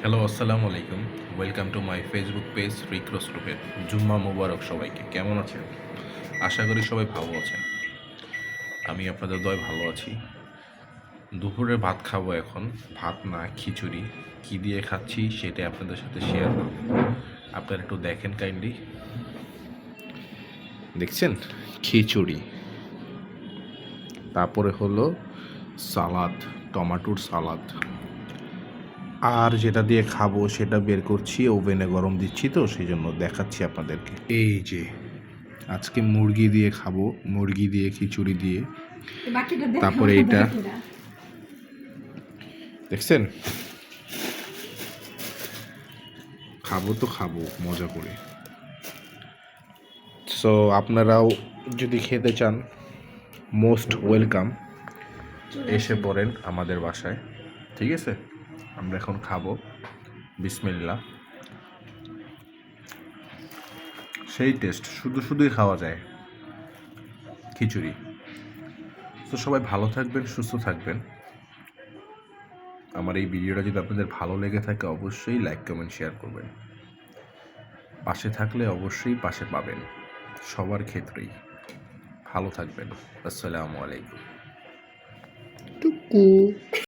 Hello, আসসালামু আলাইকুম। Welcome to my Facebook page রিক্রোস গ্রুপের। জুম্মা মুবারক সবাইকে। কেমন আছেন? আশা করি সবাই ভালো আছেন। আমি আপনাদের দয় ভালো আছি। দুপুরে ভাত খাবো এখন। ভাত না, খিচুড়ি। কি দিয়ে খাচ্ছি সেটা আপনাদের সাথে শেয়ার করব। আপনারা একটু দেখেন কাইন্ডলি। দেখছেন? খিচুড়ি। তারপরে হলো সালাদ, টমেটোর সালাদ। আর যেটা দিয়ে খাবো সেটা বের করছি, ওভেনে গরম দিচ্ছি তো সেই জন্য দেখাচ্ছি আপনাদেরকে। এই যে আজকে মুরগি দিয়ে খাবো, মুরগি দিয়ে খিচুড়ি দিয়ে। তারপরে এইটা দেখছেন, খাবো তো খাবো মজা করে। সো আপনারাও যদি খেতে চান, মোস্ট ওয়েলকাম। এসে পড়েন আমাদের বাসায়, ঠিক আছে? আমরা এখন খাবো। বিসমিল্লাহ। সেই টেস্ট, শুধুই খাওয়া যায় খিচুড়ি। তো সবাই ভালো থাকবেন, সুস্থ থাকবেন। আমার এই ভিডিওটা যদি আপনাদের ভালো লেগে থাকে অবশ্যই লাইক, কমেন্ট, শেয়ার করবেন। পাশে থাকলে অবশ্যই পাশে পাবেন, সবার ক্ষেত্রেই। ভালো থাকবেন। আসসালামু আলাইকুম। টুকু।